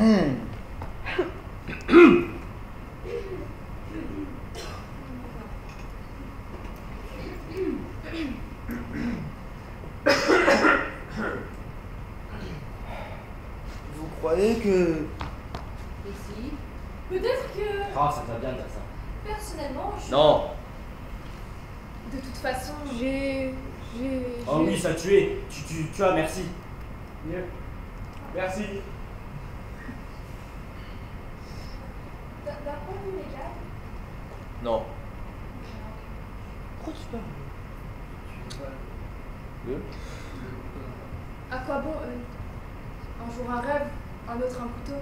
Vous croyez que... Et si? Peut-être que... Ah, ça va bien de dire ça. Personnellement, je... Non. De toute façon... Oh oui, ça tu es. Tu as, merci. Mieux. Merci. D'un point de vue légal... Non. Pourquoi tu parles? À quoi bon, un jour un rêve, un autre un couteau.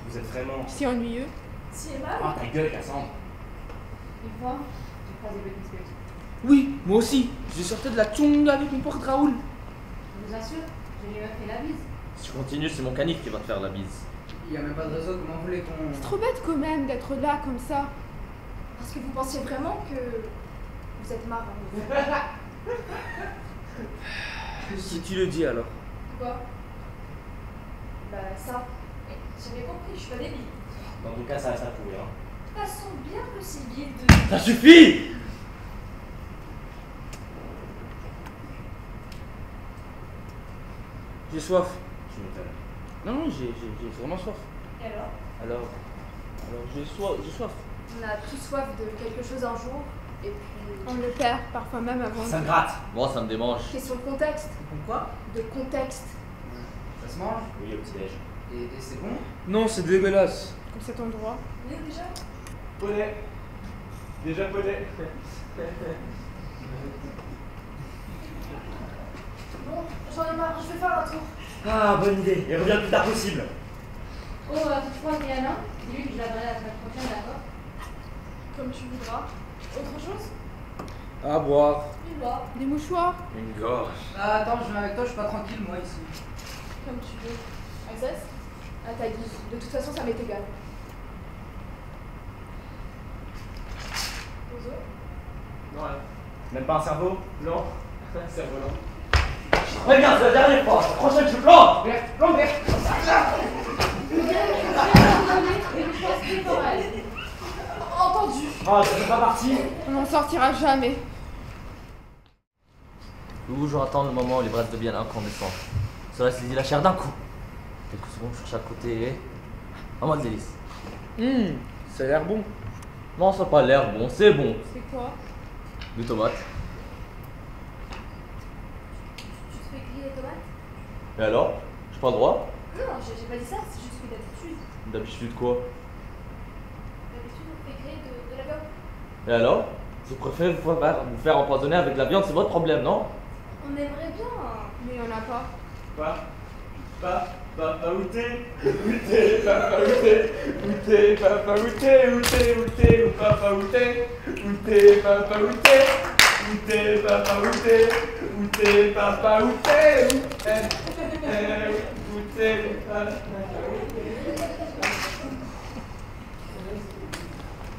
Vous êtes vraiment... Si ennuyeux. Si aimable. Ah, ta gueule, Cassandre. Une fois, j'ai croisé Britney Spears. Oui, moi aussi. Je sortais de la tchonga avec mon porte Raoul. Je vous assure, je lui ai fait la bise. Si tu continues, c'est mon canif qui va te faire la bise. Il n'y a même pas de réseau, comment vous voulez qu'on... C'est trop bête quand même d'être là comme ça. Parce que vous pensiez vraiment que... Vous êtes marrant. Si tu le dis alors. Quoi? Bah ça. J'avais compris, je suis pas débile. Dans tout cas, ça reste à prouver, hein. Façon bien possible de... Ça suffit! J'ai soif. Tu m'étonnes. Non, j'ai vraiment soif. Et alors? Alors j'ai soif. On a tous soif de quelque chose un jour, et puis... On le perd parfois même avant. Ça me gratte. Moi, ça me démange. Question de contexte. Pourquoi? De contexte. Ça se mange? Oui, au petit-déj. Et c'est bon? Non, c'est dégueulasse. Comme cet endroit. Vous êtes déjà? Poney. Déjà poney. Bon, j'en ai marre, je vais faire un tour. Ah, bonne idée. Et reviens le plus tard possible. Oh, toutefois, Diana, dis-lui que je l'appellerai la semaine prochaine, d'accord? Comme tu voudras. Autre chose? À boire. Une boire. Des mouchoirs. Une gorge. Ah, attends, je viens avec toi, je suis pas tranquille, moi, ici. Comme tu veux. Access? À ta guise. De toute façon, ça m'est égal. Ozo? Non, Même pas un cerveau? non. Cerveau, non. Reviens, c'est la dernière fois. La prochaine, je plante. Plante vert. Entendu. Ah, tu fais pas partie. On n'en sortira jamais. Faut toujours attendre le moment où les braises deviennent incandescentes. Cela se dit la chair d'un coup. Quelques secondes sur chaque côté et... un mode délice. Ça a l'air bon. Non, ça n'a pas l'air bon, c'est bon. C'est quoi? Des tomates. Tu te fais griller les tomates? Et alors? J'ai pas le droit? Non, j'ai pas dit ça, c'est juste que d'habitude. D'habitude quoi? D'habitude, on fait griller de la viande. Et alors? Je préfère vous faire empoisonner avec la viande, c'est votre problème, non? On aimerait bien. Mais on n'a pas. Papa, où t'es? Où t'es, papa, où t'es? Où t'es, papa, où t'es? Où t'es, où t'es, où papa, où t'es? Où t'es, papa, où t'es? Où t'es, papa, où t'es? Où t'es, papa, où t'es? Où t'es, papa,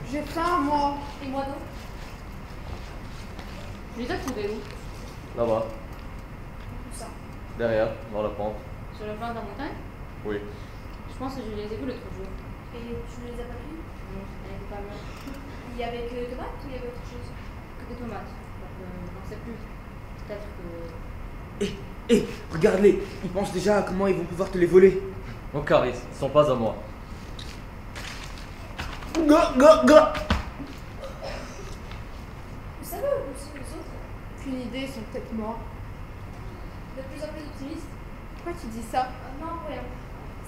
J'ai faim, moi. Et moi donc? Je les ai trouvés où? Là-bas, Où ça? derrière, dans la pente. Sur le flanc de la montagne? Oui. Je pense que je les ai vus l'autre jour. Et tu ne les as pas vus? Non, elles n'étaient pas là. Il y avait que des tomates ou il y avait autre chose? Que des tomates. Donc, je n'en sais plus. Peut-être que... Regarde-les. Ils pensent déjà à comment ils vont pouvoir te les voler. Mon caris, ils sont pas à moi. Ga. Vous savez où sont les autres? Aucune idée, ils sont peut-être morts. De plus en plus optimistes? Pourquoi tu dis ça? Ah non, rien.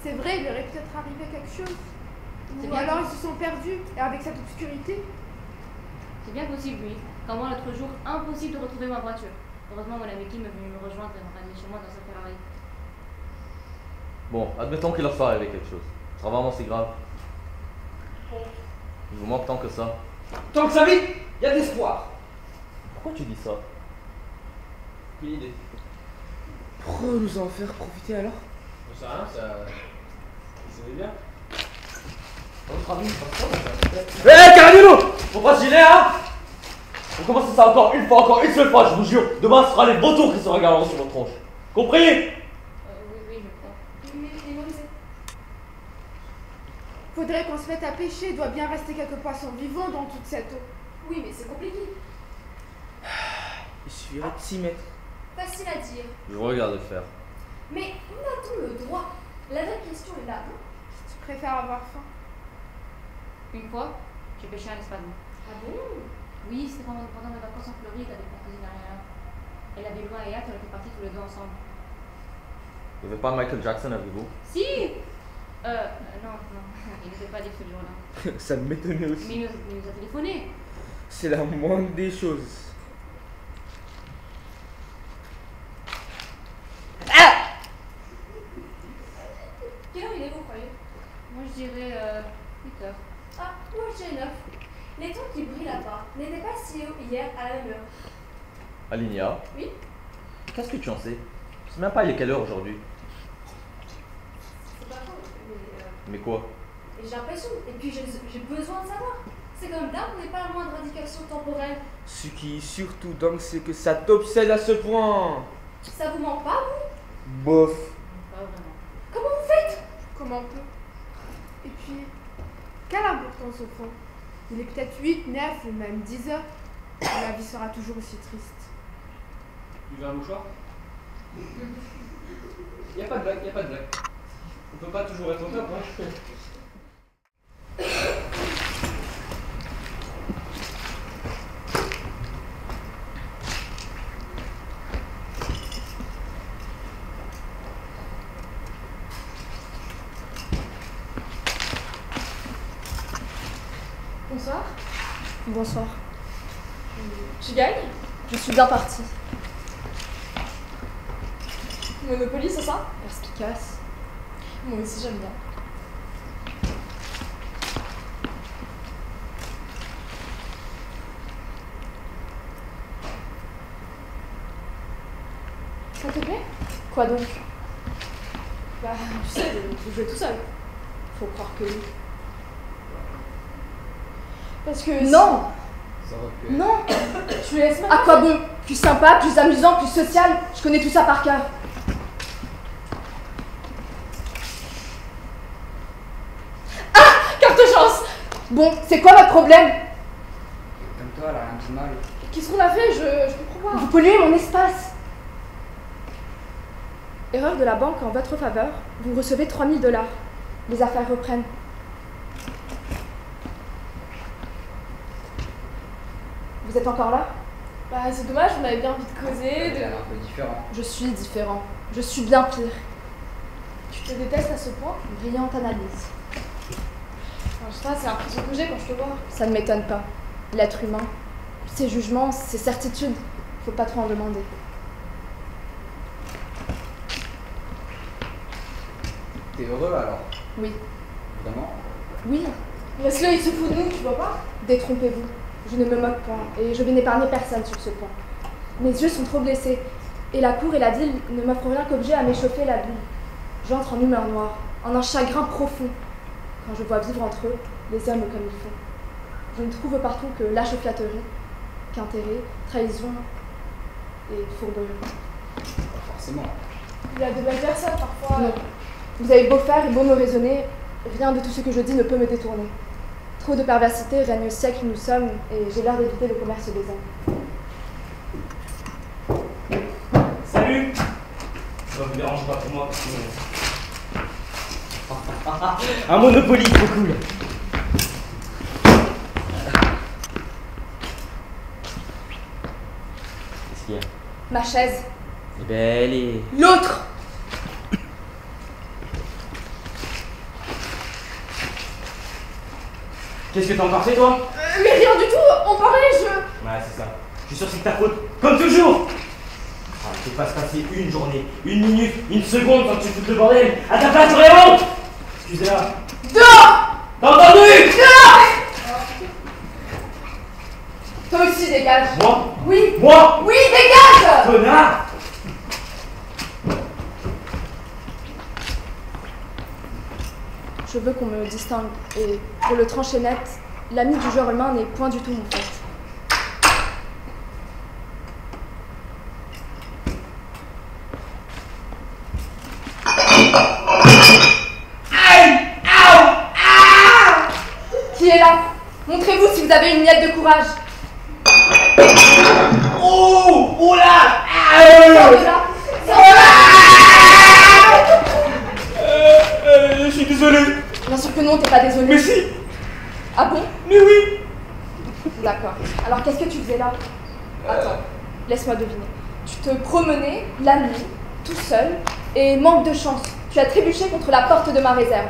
C'est vrai, il lui aurait peut-être arrivé quelque chose. C'est Ou bien alors ils possible. se sont perdus, et avec cette obscurité. C'est bien possible, oui. Comme moi, l'autre jour, impossible de retrouver ma voiture. Heureusement, mon ami Kim est venu me rejoindre et me ramener chez moi dans sa Ferrari. Bon, admettons qu'il leur soit arrivé quelque chose. Ce sera vraiment si grave. Il vous manque tant que ça. Tant que ça vit, il y a de l'espoir. Pourquoi tu dis ça? Quelle idée. Pourquoi nous en faire profiter alors? Je sais rien, ça. C'est bien. Votre ami, Hé, Cardino! Faut pas se gêner, hein? Vous commencez ça encore une seule fois, je vous jure. Demain, ce sera les beaux tours qui se regarderont sur votre tronche. Compris? Oui, je crois. Mais Faudrait qu'on se mette à pêcher, il doit bien rester quelques poissons vivants dans toute cette eau. Oui, mais c'est compliqué. Il suffirait de s'y mettre. Facile à dire. Je regarde le faire. Mais où a-t-on le droit? La vraie question est là, non? Tu préfères avoir faim? Une fois, j'ai pêché un espadon. Ah bon? Oui, c'était pendant mes vacances en Floride avec ma cousine Ariana. Elle avait loin et hâte, on était partis tous les deux ensemble. Il n'y avait pas Michael Jackson avec vous? Si! Non, il n'était pas libre ce jour-là. Ça m'étonnait aussi. Mais il nous a téléphoné. C'est la moindre des choses. Quelle heure il est, vous croyez? Moi, je dirais 8 heures. Ah, moi, je dirais 9. L'étoile qui brille là-bas n'était pas si haut hier à la même heure. Alinia? Oui? Qu'est-ce que tu en sais? Je sais même pas il est quelle heure aujourd'hui. C'est pas faux, Mais quoi? mais j'ai l'impression. Et puis, j'ai besoin de savoir. C'est comme d'hab, on n'est pas la moindre indication temporelle. Ce qui surtout donc, c'est que ça t'obsède à ce point. Ça vous manque pas, vous? Bof. Pas vraiment. Comment vous faites? Comment on peut? Et puis, quelle importance au fond? Il est peut-être 8, 9 ou même 10 heures. Et la vie sera toujours aussi triste. Tu veux un mouchoir? Y'a pas de blague, y'a pas de blague. On peut pas toujours être au top, hein. Bonsoir. Bonsoir. Tu gagnes? Je suis bien partie. Monopoly, c'est ça? Perspicace. Moi aussi, j'aime bien. Ça te plaît? Quoi donc? Bah, tu sais, de jouer tout seul. Faut croire que oui. Parce que... Non! Ça va plus. Non! Tu laisses même À quoi bon? Plus sympa, plus amusant, plus social. Je connais tout ça par cœur. Carte chance! Bon, c'est quoi votre problème? Comme toi, elle a rien de mal. Qu'est-ce qu'on a fait? Je comprends pas. Vous polluez mon espace. Erreur de la banque en votre faveur. Vous recevez 3 000 $. Les affaires reprennent. Vous êtes encore là? Bah, c'est dommage, on avait bien envie de causer, Elle a de... l'air un peu différent. Je suis différent. Je suis bien pire. Tu te détestes à ce point? Brillante analyse. Enfin, je sais pas, c'est l'impression que j'ai quand je te vois. Ça ne m'étonne pas. L'être humain, ses jugements, ses certitudes, faut pas trop en demander. T'es heureux alors? Oui. Vraiment? Oui, Parce que là, il se fout de nous, tu vois pas? détrompez-vous. Je ne me moque point, et je vais n'épargner personne sur ce point. Mes yeux sont trop blessés, et la cour et la ville ne m'offrent rien qu'objet à m'échauffer la bile. J'entre en humeur noire, en un chagrin profond, quand je vois vivre entre eux les hommes comme ils font. Je ne trouve partout que lâche flatterie, qu'intérêt, trahison et fourberie. Pas forcément. Il y a de belles personnes parfois. Non. Vous avez beau faire et beau me raisonner, rien de tout ce que je dis ne peut me détourner. Trop de perversité règne au siècle où nous sommes, et j'ai l'air d'éviter le commerce des hommes. Salut! Ça vous dérange pas pour moi parce que... Un Monopoly, trop cool! Qu'est-ce qu'il y a? Ma chaise. Eh ben, elle est... L'autre! Qu'est-ce que t'as encore fait, toi? Mais rien du tout, on parlait, Ouais, c'est ça. Je suis sûr que c'est ta faute, comme toujours! Ah, il ne peut pas se passer une journée, une minute, une seconde quand tu foutes le bordel! À ta place, j'aurais honte! Excusez-la. Dehors! T'as entendu? Toi aussi, dégage! Moi? Oui! Moi? Oui, dégage! Connard! Je veux qu'on me distingue, et pour le trancher net, l'ami du genre humain n'est point du tout mon fait. Aïe! Aouh! Qui est là? Montrez-vous si vous avez une miette de courage. Oh! Oh là! Sors de là! Sors de là! Je suis désolé. Bien sûr que non, t'es pas désolé. Mais si. Ah bon? Mais oui. D'accord. Alors qu'est-ce que tu faisais là? Attends, laisse-moi deviner. Tu te promenais la nuit, tout seul, et manque de chance, tu as trébuché contre la porte de ma réserve.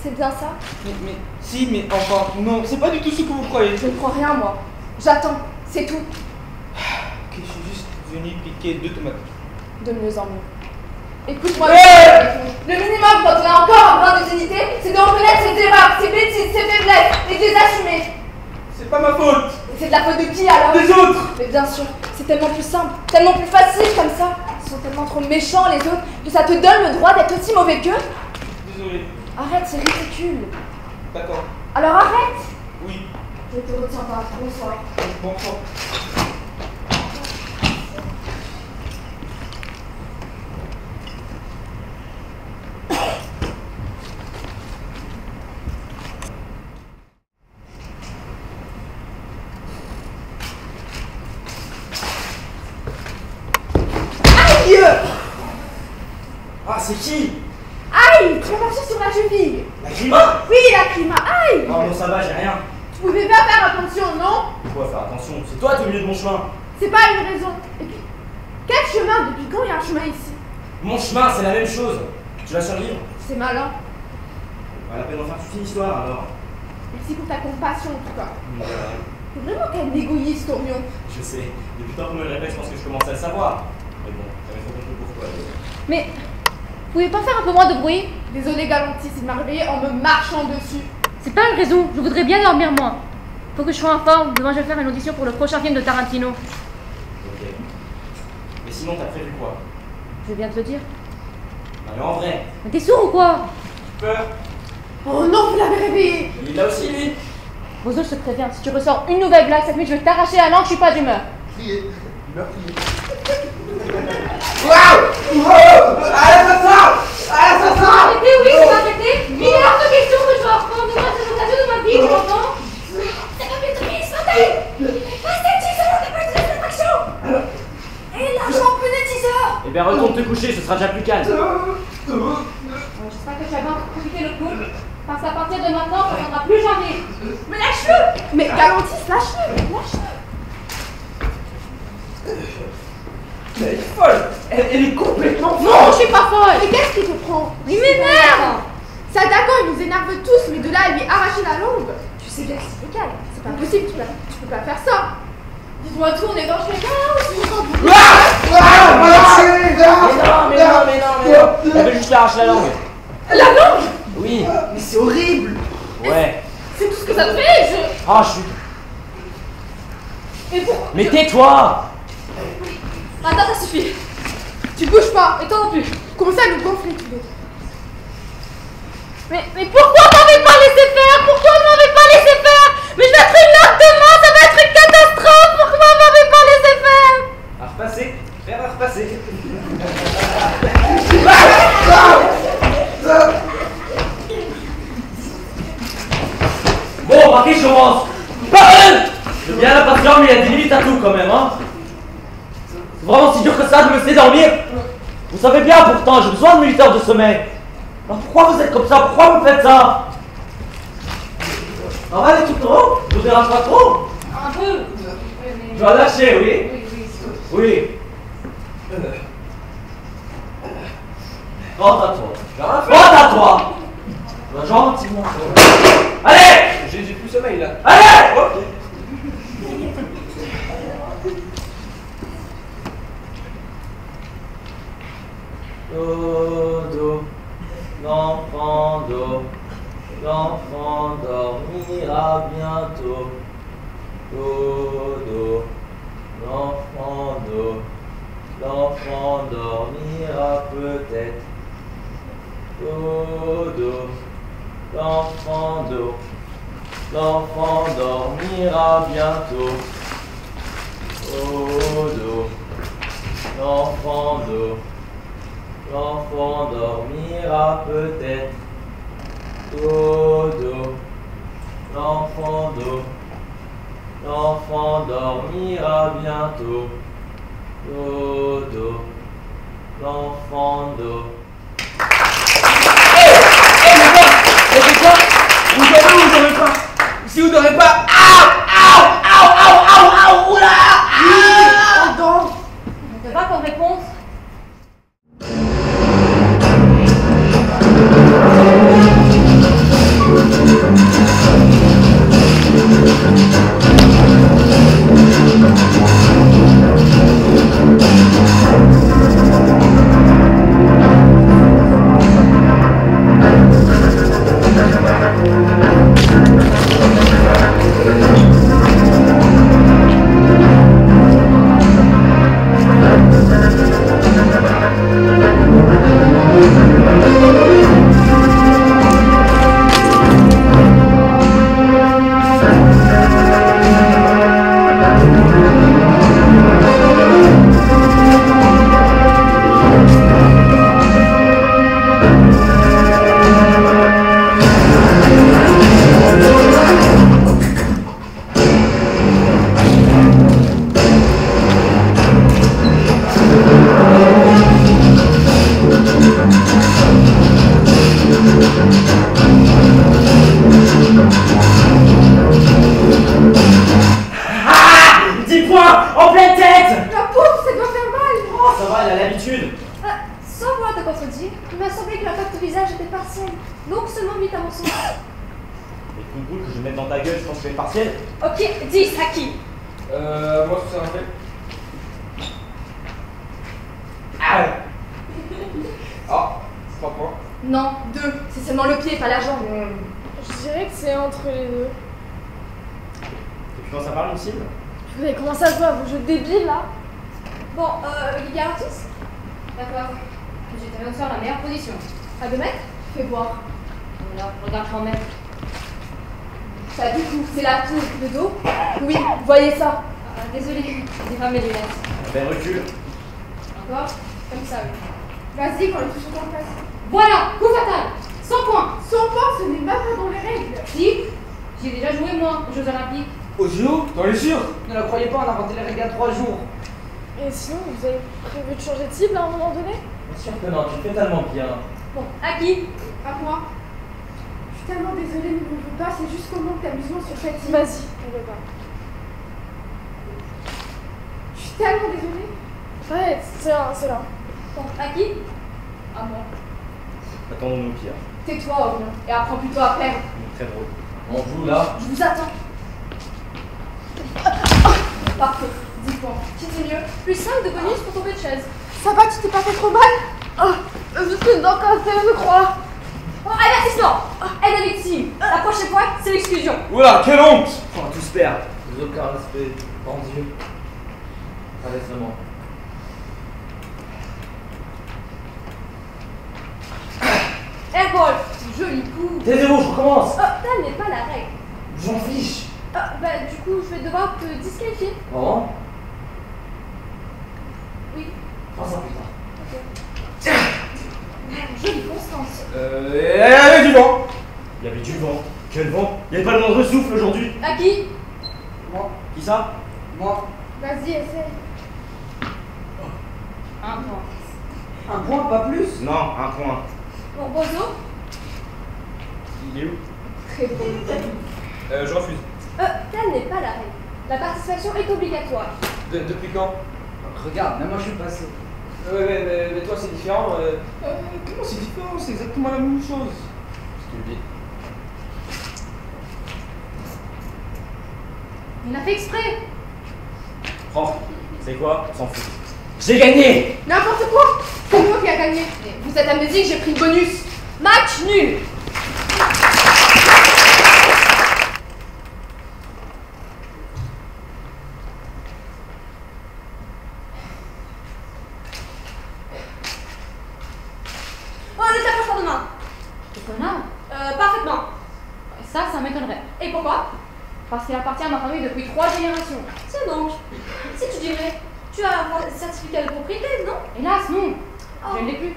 C'est bien ça? Mais si, mais enfin, non, c'est pas du tout ce que vous croyez. Je ne crois rien, moi. J'attends, c'est tout. Ok, je suis juste venu piquer 2 tomates. De mieux en mieux. Écoute-moi, Ouais. le minimum quand on a encore un brin de dignité, c'est de reconnaître ses erreurs, ses bêtises, ses faiblesses, et de les assumer. C'est pas ma faute. Et c'est de la faute de qui alors? Des autres. Mais bien sûr, c'est tellement plus simple, tellement plus facile comme ça. Ils sont tellement trop méchants les autres, que ça te donne le droit d'être aussi mauvais qu'eux. Désolé. Arrête, c'est ridicule. D'accord. Alors arrête. Oui. Je te retiens pas. Bonsoir. Bonsoir. Ah, c'est qui? Aïe, tu m'as marché sur la cheville. La Grima? Oui, la climat. Aïe. Oh non, ça va, j'ai rien. Tu pouvais pas faire attention, non? Pourquoi faire attention? C'est toi, t'es au milieu de mon chemin. C'est pas une raison. Et puis, quel chemin? Depuis quand il y a un chemin ici? Mon chemin, c'est la même chose. Tu vas survivre? C'est malin. Pas la peine d'en faire toute une histoire alors. Merci pour ta compassion en tout cas. Ouais, T'es vraiment quel égoïste, Orion. je sais. Depuis tant qu'on me le répète, je pense que je commence à le savoir. Mais bon, j'avais trop compris pourquoi. Mais, vous pouvez pas faire un peu moins de bruit? Désolé Galantis, il m'a réveillé en me marchant dessus. C'est pas une raison, je voudrais bien dormir moins. Faut que je sois en forme, demain je vais faire une audition pour le prochain film de Tarantino. Ok. Mais sinon, t'as prévu quoi? Je viens de te le dire. Non mais en vrai. Mais t'es sourd ou quoi? Peur. Oh non, vous l'avez réveillé. Il est là aussi, lui? Bozo, je te préviens, si tu ressors une nouvelle blague cette nuit, je vais t'arracher la langue, je suis pas d'humeur. Crier. Meurtrier. Arrêtez, oui, c'est arrêté. Il est hors de question que je reprends de moi cette occasion de ma vie, tu m'entends? T'as pas pu tomber, Spartan! Passez 10 heures, t'as pas de satisfaction! Et l'argent peut de 10 heures! Eh bien, retourne te coucher, ce sera déjà plus calme. J'espère que tu as bien profité le coup. Parce qu'à partir de maintenant, ça ne viendra plus jamais. Mais lâche-le. Mais Galantis, lâche-le. Lâche-le. Mais elle est folle. Elle est complètement folle. Non, je suis pas folle. Mais qu'est-ce qui te prend? Il m'énerve. Ça d'accord, il nous énerve tous, mais de là à lui arracher la langue. Tu sais bien que c'est légal. C'est pas possible, tu peux pas faire ça. Dis-moi tout, on est dans quelqu'un ou Mais non. Elle veut juste l'arracher la langue. La langue? Oui. Mais c'est horrible. Ouais. C'est tout ce que ça te fait, Ah, je suis. Mais pourquoi? Mais tais-toi! Attends, ça suffit. Tu bouges pas. Et toi non plus. Commencez à nous gonfler tous les deux. Mais pourquoi on m'avait pas laissé faire? Pourquoi on m'avait pas laissé faire? Mais je vais être une note demain, ça va être une catastrophe. Pourquoi on m'avait pas laissé faire? À repasser. Faire à repasser. Bon, Marquis, je commence. Je viens la patience, mais il y a des limites à tout quand même, hein. C'est vraiment si dur que ça de me laisser dormir. Vous savez bien pourtant, j'ai besoin de 8 heures de sommeil. Alors pourquoi vous êtes comme ça? Pourquoi vous faites ça? Ça va les trucs trop? Je vous dérange pas trop? Un peu. Tu vas lâcher, oui? Oui. Rentre à toi. Rentre à toi. Gentiment. Allez! J'ai plus sommeil là. Allez! Ok. Dodo, l'enfant dormira bientôt. Dodo, l'enfant dormira peut-être. Dodo, l'enfant dormira bientôt. Dodo, l'enfant dormira peut-être. Dodo, l'enfant bientôt. Dodo, l'enfant d'eau. Vous dormez ou vous dormez pas? Si vous dormez pas, oula! On dort! On te va comme réponse. Moi, c'est un fait. Ah, 3 points. Non, 2. C'est seulement le pied, pas la jambe. Je dirais que c'est entre les deux. Et puis quand ça parle, une cible? Vous avez commencé à jouer à vos jeux débiles là? Bon, Liga Artis. D'accord. Je t'avais faire la meilleure position. À 2 mètres? Fais voir. Voilà, regarde quand même. Ça, du coup, c'est la tour, le dos. Oui, voyez ça. Désolée, j'ai pas mes lunettes. Ben recule. Encore? Comme ça, oui. Vas-y, quand les touches sont en place. Voilà, coup fatal. 100 points. 100 points, ce n'est même pas dans les règles. Si, j'ai déjà joué moi aux Jeux Olympiques. Aux JO? T'en es sûr? Ne la croyez pas, on a inventé les règles il y a 3 jours. Et sinon, vous avez prévu de changer de cible à un moment donné? Bien sûr que non, tu fais tellement bien. Bon, à qui? À moi. Je suis tellement désolée, ne me veux pas, c'est juste qu'on manque d'amusement sur cette cible. Vas-y, on veut pas. Je suis tellement désolée. Ouais, c'est là. Bon, à qui? À moi. Attendons-nous au pire. Tais-toi, Aurélien, et apprends plutôt à perdre. Très drôle. On joue là. Je vous attends. Parfait, 10 points. C'était mieux. Plus 5 de bonus pour tomber de chaise. Ça va, tu t'es pas fait trop mal? Oh, je suis dans un je crois. Oh, avertissement! Aide avec team. La prochaine fois, c'est l'exclusion. Oula, quelle honte! On va tous perdre. J'ai aucun respect. Mon Dieu. Allez seulement. Airball, joli coup. Taisez-vous, je recommence. Telle n'est pas la règle. J'en fiche. Du coup, je vais devoir te disqualifier. Vraiment? Oui. Oh ça putain. Jolie Constance. Allez, du vent! Il y avait du vent. Quel vent? Il n'y avait pas le moindre souffle aujourd'hui. À qui? Moi. Qui ça? Moi. Vas-y, essaye. Un point. Un point, pas plus? Non, un point. Bon, Bozo. Il est où? Très beau. Je refuse. Telle n'est pas la règle. La participation est obligatoire. Depuis quand? Regarde, même moi je suis passé. Mais toi c'est différent. Comment c'est différent? C'est exactement la même chose. Stupide. Il a fait exprès. Oh, c'est quoi? On s'en fout. J'ai gagné. N'importe quoi. C'est moi qui a gagné. Mais vous êtes amnésique, j'ai pris le bonus. Match nul. Oh, ne t'approche pas de main. Tu connais? Parfaitement. Ça m'étonnerait. Et pourquoi? Parce qu'il appartient à ma famille depuis 3 générations. C'est donc. Si tu dirais, tu as un certificat de propriété, non? Hélas, non. Je ne l'ai plus.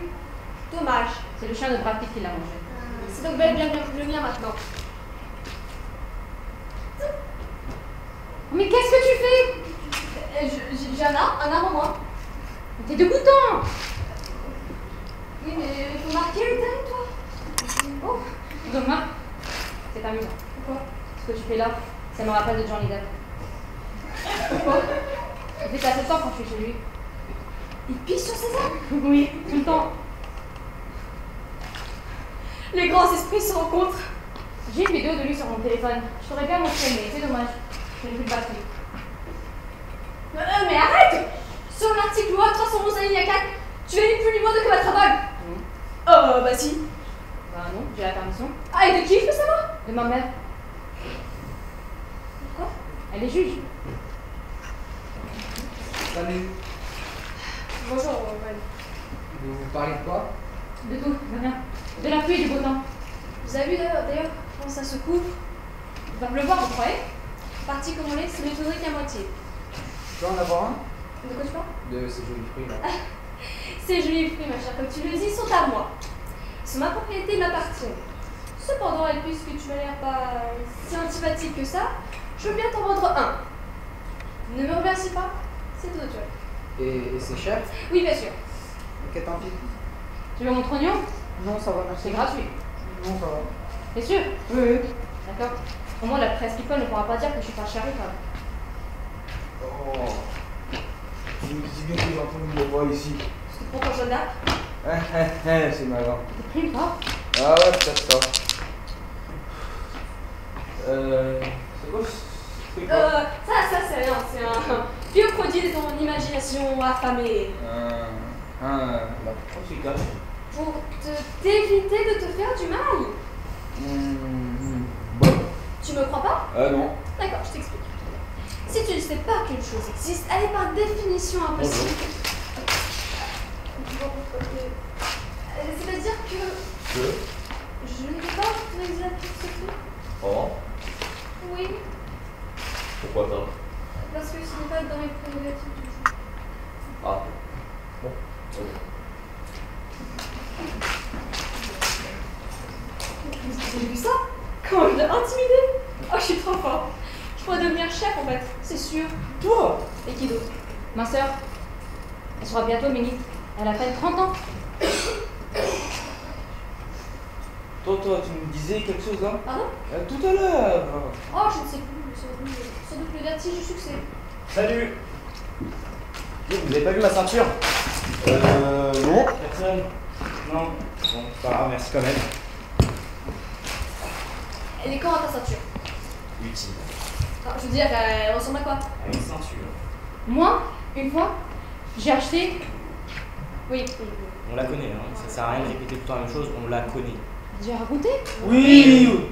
Dommage. C'est le chien de Brad Pitt qui l'a mangé. C'est donc bel et bien le mien maintenant. Mais qu'est-ce que tu fais? un arbre en moins. T'es dégoûtant. Oui, mais faut marquer le territoire. Oh, dommage. C'est amusant. Pourquoi? Ce que tu fais là, ça me rappelle de Johnny Depp. Pourquoi? Il fait assez de temps quand je suis chez lui. Il pisse sur ses armes? Oui, tout le temps. Les grands esprits se rencontrent. J'ai une vidéo de lui sur mon téléphone. Je t'aurais bien montré, mais c'est dommage. Je n'ai plus de batterie. Mais arrête! Sur l'article loi 311 alinéa 4, tu es ni plus ni moins de que votre aveugle. Bah si. Bah non, j'ai la permission. Ah, et de qui je peux savoir? De ma mère. Pourquoi? Elle est juge. Salut. Bonjour, Wen. Vous parlez de quoi? De tout, de rien. De la pluie et du beau temps. Vous avez vu d'ailleurs quand ça se couvre? Il va pleuvoir, vous croyez? Parti comme on est, c'est m'étonnerait qu'à moitié. Tu peux en avoir un? De quoi tu parles? De ces jolis fruits là. Ces jolis fruits, ma chère, comme tu le dis, sont à moi. Ils sont ma propriété, m'appartiennent. Cependant, et puisque tu m'as l'air pas si antipathique que ça, je veux bien t'en vendre un. Ne me remercie pas, c'est tout naturel. Et c'est cher? Oui, bien sûr. Ok, tant pis. Tu veux mon trognon? Non, ça va, merci. C'est gratuit. Non, ça va. T'es sûr? Oui, oui. D'accord. Au moins, la presse people ne pourra pas dire que je suis pas charitable. Oh. Je me dis bien que les enfants me voient ici. C'est pour ton jeune d'arc. C'est marrant. T'es plus pas? Ah ouais, peut-être ça. C'est quoi ce truc là? Ça c'est rien. C'est un vieux produit de ton imagination affamée. La efficace. Pour t'éviter de te faire du mal. Bon. Tu me crois pas? Non. D'accord, je t'explique. Si tu ne sais pas qu'une chose existe, elle est par définition impossible. C'est-à-dire que je ne vais pas autoriser à tout ce truc. Oh, Oui, pourquoi ça? parce que ce n'est pas dans les prérogatives du jeu. Ah, bon. Vous avez vu ça? Comment il l'a intimidé? Oh, je suis trop fort. Je pourrais devenir chef en fait, c'est sûr. Toi? Et qui d'autre? Ma sœur. Elle sera bientôt Ménie. Elle a à peine 30 ans. Toi, tu me disais quelque chose là? Pardon? Tout à l'heure. Oh, je ne sais plus. Sans doute le vertige du succès. Salut. Vous avez pas vu ma ceinture? Non. Personne? Non. Bon, pas grave, merci quand même. Elle est quand à ta ceinture? Utile. Ah, je veux dire, elle ressemble à quoi? À une ceinture. Moi, une fois, j'ai acheté. Oui. On la connaît, hein. Ça sert à rien de répéter tout le temps la même chose, on la connaît. J'ai raconté? Oui.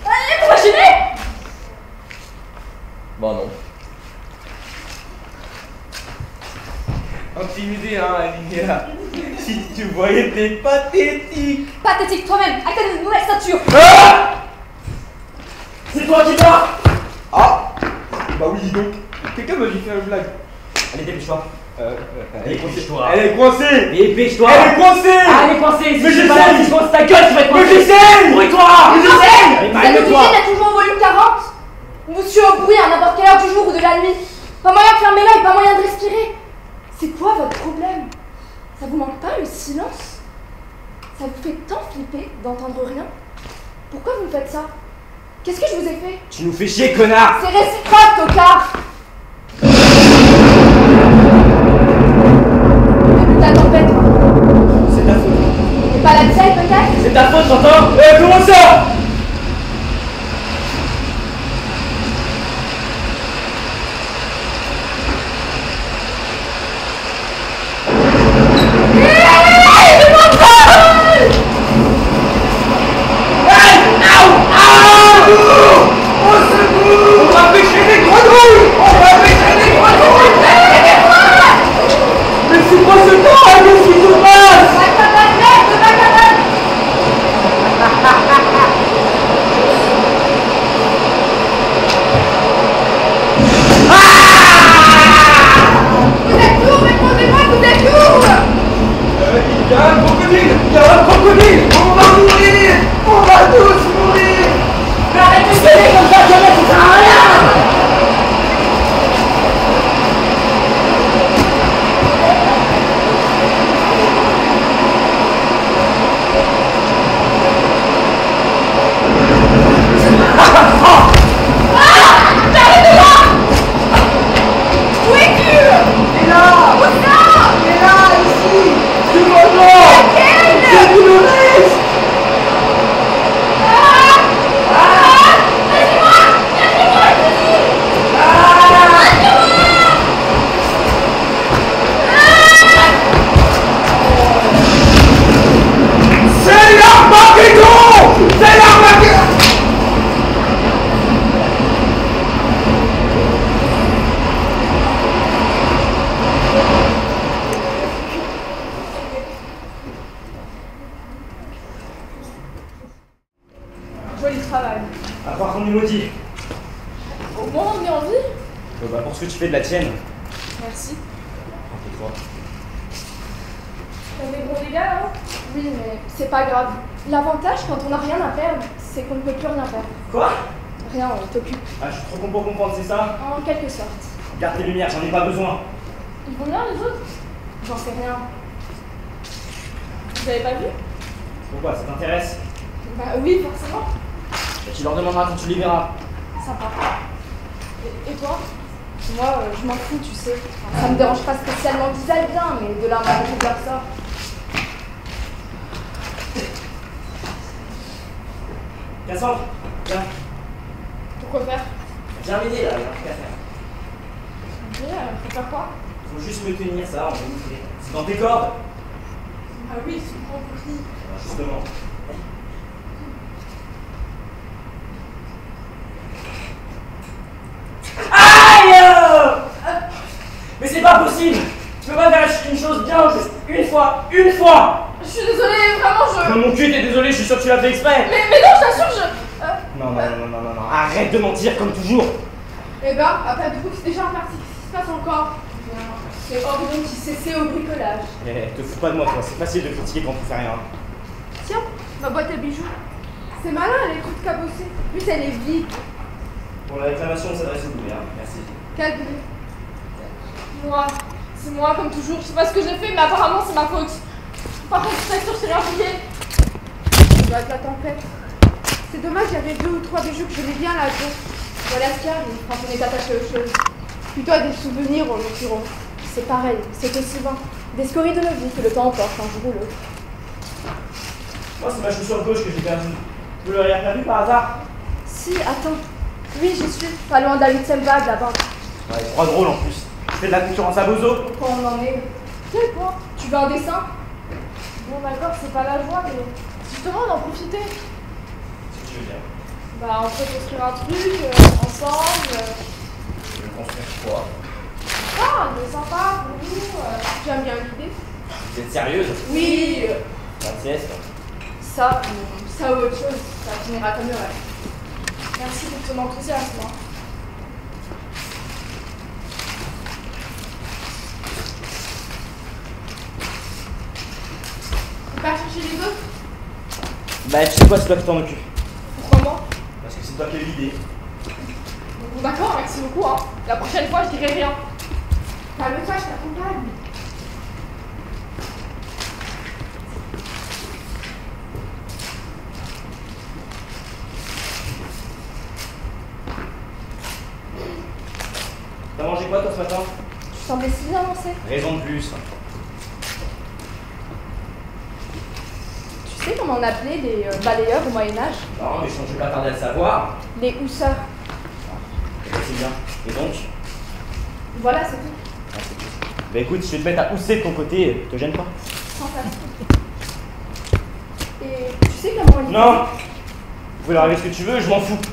Allez, vous imaginez? Bah non. Intimidé, hein, Alia. Si tu voyais, t'es pathétique. Pathétique toi-même, à quelle nouvelle ceinture? C'est toi qui pars! Ah. Bah oui, dis donc. Quelqu'un m'a dit faire une blague. Allez, dépêche-toi. Dépêche-toi. Elle est coincée. Dépêche-toi. Elle est coincée. Ah, elle est coincée. Mais Si je tu pas là, sais. si je coince ta gueule, tu vas être coincé. Mais je sais. Bruit-toi. Mais je sais. Mais Cette calme-toi. musique est toujours au volume 40. Monsieur au bruit à n'importe quelle heure du jour ou de la nuit. Pas moyen de fermer l'œil, pas moyen de respirer. C'est quoi votre problème? Ça vous manque pas le silence? Ça vous fait tant flipper d'entendre rien? Pourquoi vous me faites ça? Qu'est-ce que je vous ai fait? Tu nous fais chier, connard. C'est réciproque, tocard! Depuis ta tempête, C'est ta faute. c'est pas la tienne peut-être? C'est ta faute, t'entends? Comment ça? On va pêcher des grenouilles. On va pêcher des grenouilles. Mais c'est quoi ce temps? Qu'est-ce qui se passe? La cabane, merde, la cabane! bon, on est en vie. Bah pour ce que tu fais de la tienne. Merci. Rappelle-toi. T'as des gros dégâts là? Oui, mais c'est pas grave. L'avantage quand on n'a rien à perdre, c'est qu'on ne peut plus rien perdre. Quoi? Rien, on t'occupe. Ah, je suis trop con pour comprendre, c'est ça? En quelque sorte. Garde tes lumières, j'en ai pas besoin. Ils vont bien les autres? J'en sais rien. Vous avez pas vu? Pourquoi? Ça t'intéresse? Bah oui, forcément. Bah, tu leur demanderas quand tu les verras. Sympa. Et toi? Moi, je m'en fous, tu sais. Enfin, ça me dérange pas spécialement qu'ils aillent bien, mais de là à m'arrêter de leur sort. Cassandre, viens. Pourquoi faire? Viens m'aider là, il y a un truc à faire. Ok, faut faire quoi? Faut juste me tenir ça, on va montrer. C'est dans tes cordes? Ah oui, c'est trop compris. Justement. Aïe! Mais c'est pas possible! Tu peux pas faire une chose bien, juste une fois! Une fois! Je suis désolée, vraiment, je... Mon cul, t'es désolé, je suis sûr que tu l'as fait exprès! Mais non, je t'assure, je... Non, arrête de mentir comme toujours! Eh ben, après du coup, c'est déjà reparti. Qu'est-ce qui se passe encore? C'est Orion qui s'essaie au bricolage. Te fous pas de moi, toi, c'est facile de critiquer quand tu fais rien. Tiens, ma boîte à bijoux. C'est malin, elle est toute cabossée. En plus, elle est vide. Pour la réclamation, on s'adresse au gouvernement, merci. Quel bruit. Moi, c'est moi comme toujours. Je sais pas ce que j'ai fait, mais apparemment c'est ma faute. Par contre, je t'assure, je t'ai rien piqué. Ça doit être la tempête. C'est dommage, il y avait 2 ou 3 bijoux que j'aimais bien là-dedans. Voilà ce qui arrive quand on est attaché aux choses. Plutôt à des souvenirs en l'occurrence. C'est pareil, c'est aussi vain. Des scories de nos vies que le temps emporte un jour ou l'autre. Moi, c'est ma chaussure gauche que j'ai perdue. Vous l'auriez perdu par hasard? Si, attends. Oui, j'y suis. Pas loin de la 8ème vague là-bas. Ouais, c'est trop drôle en plus. Tu fais de la concurrence à Bozo? Quand on en est. Quel point? Tu veux un dessin? Bon, d'accord, c'est pas la joie, mais justement d'en profiter. Qu'est-ce que tu veux dire? Bah, on peut construire un truc ensemble. Je veux construire quoi? Ah, mais sympa pour nous. J'aime bien l'idée. Vous êtes sérieuse? Oui. La sieste? Ça ou autre chose, ça finira comme le rêve. Merci pour ton enthousiasme. Hein. On va chercher les autres? Bah, tu sais quoi, c'est toi qui t'en occupe. Pourquoi moi? Parce que c'est toi qui as eu l'idée. Bon, d'accord, merci beaucoup. Hein. La prochaine fois, je dirai rien. Calme-toi, je t'accompagne. T'as mangé quoi toi ce matin? Tu semblais si bien lancé. Raison de plus. Tu sais comment on appelait les balayeurs au Moyen-Âge? Non, mais je vais pas tarder à le savoir. Les housseurs. C'est bien. Et donc? Voilà, c'est tout. Bah écoute, si je vais te mettre à housser de ton côté, te gêne pas? Fantastique. Et tu sais comment il... Non! Vous pouvez leur arriver ce que tu veux, je m'en fous. Tu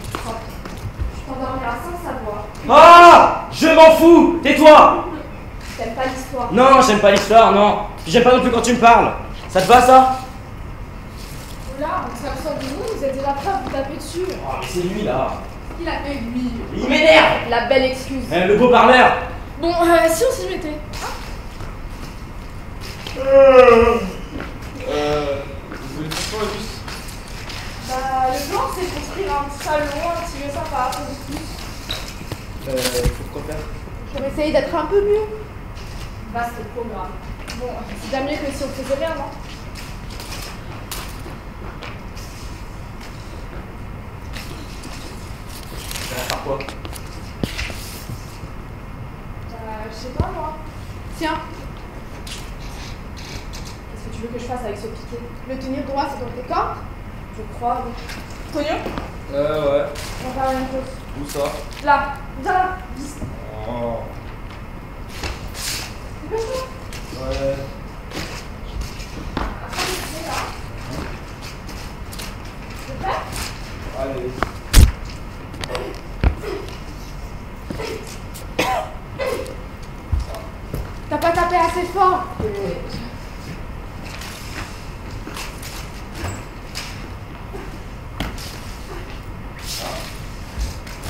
t'endormiras sans savoir. Ah! Je m'en fous! Tais-toi! T'aimes pas l'histoire. Non, j'aime pas l'histoire, non. Puis j'aime pas non plus quand tu me parles. Ça te va ça? Là, on s'absent de nous, vous êtes déjà prêts à vous taper dessus. Oh, mais c'est lui là. Il a fait lui. Il m'énerve! La belle excuse. Le beau parleur! Bon, si on s'y mettait. Vous voulez faire quoi, juste? Bah, le plan, c'est de construire un petit salon, un petit lieu sympa, un peu plus. Faut quoi faire? Pour essayer d'être un peu mieux. Vaste programme. Bon, c'est bien mieux que si on faisait rien, non? Ça va faire quoi? Je sais pas, moi. Tiens, Qu'est-ce que tu veux que je fasse avec ce piquet? le tenir droit, c'est dans tes cordes. Je crois, oui. Pognon? Ouais. On va faire la même chose. Où ça? Là, viens là, vite. Oh. Dépêche-toi. Ouais. Après, c'est là. T'es prêt? Allez. T'as pas tapé assez fort.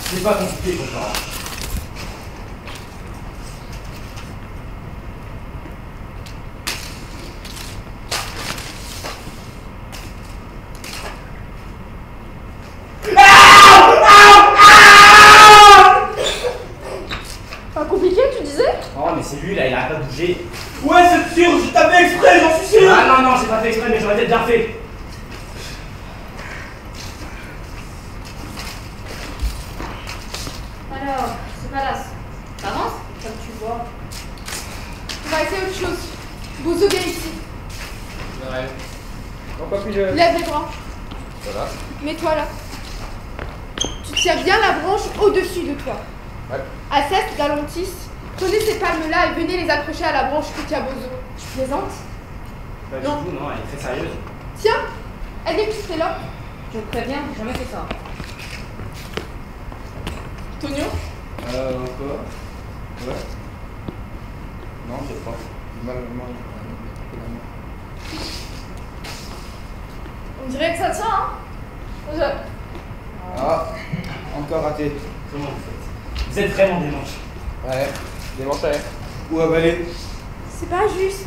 C'est C'est pas compliqué comme ça. Pas compliqué, tu disais? Oh, mais c'est lui là, il arrête pas de bouger. Ouais, c'est sûr, je t'avais exprès, j'en suis sûr. Ah non, non, j'ai pas fait exprès, mais j'aurais peut-être bien fait. Alors, c'est pas là. Avance, comme tu vois. On va essayer autre chose. Bozo, viens ici. Ouais. Pourquoi puis je... Lève les bras. Ça va? Mets-toi là. Tu tiens bien la branche au-dessus de toi. Ouais. Aceste, Galantis, prenez ces palmes-là et venez les accrocher à la branche que tient Bozo. Tu plaisantes? Pas du Non. tout, non, elle est très sérieuse. Tiens, elle est qui là. Je te préviens, j'ai jamais fait ça. Tonio? Encore. Ouais. Non, je sais pas. Mal. On dirait que ça tient, hein? Ah, encore raté. Comment vous faites? Vous êtes vraiment des manches. Ouais, des manches ou avaler. C'est pas juste.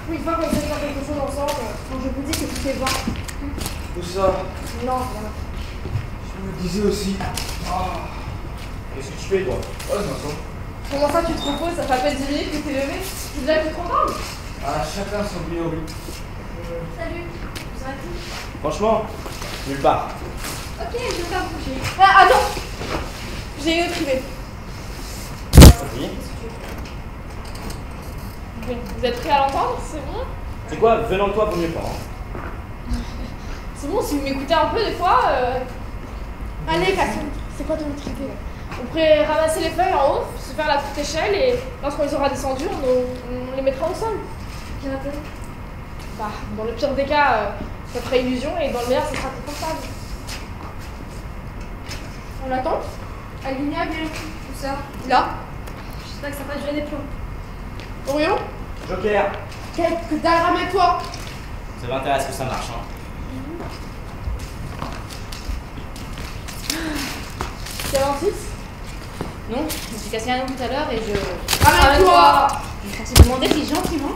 Oui, une fois qu'on essaie de faire quelque chose ensemble, quand je vous dis que tout est vain. Tout ça, Non, rien. je me disais aussi. Qu'est-ce que tu fais, toi? Oh, je m'en sors. Comment ça, tu te reposes? Ça fait à peine 10 minutes que t'es levé. Tu devrais être content. Ah, chacun son priori. Salut, vous êtes où? Franchement, nulle part. Ok, je vais faire bouger. Ah, attends! J'ai une privée. Vas-y. Bon, vous êtes prêts à l'entendre? C'est bon? C'est quoi? Venant de toi, vaut mieux pas. Hein. C'est bon, si vous m'écoutez un peu des fois. Allez, Casson, c'est quoi ton autre idée là? On pourrait ramasser les feuilles en haut, se faire la petite échelle et lorsqu'on les aura descendues, on les mettra au sol. Quel intérêt? Bah, dans le pire des cas, ça ferait illusion et dans le meilleur, ça sera confortable. On l'attend? Alinia, viens. Où ça? Là. J'espère que ça va pas durer des plombs. Orion? Joker! Que dalle, ramène-toi! Ça m'intéresse que ça marche, hein. Galantis? Non, je me suis cassé un nom tout à l'heure et je... Ramène-toi! Je pensais demander si gentiment.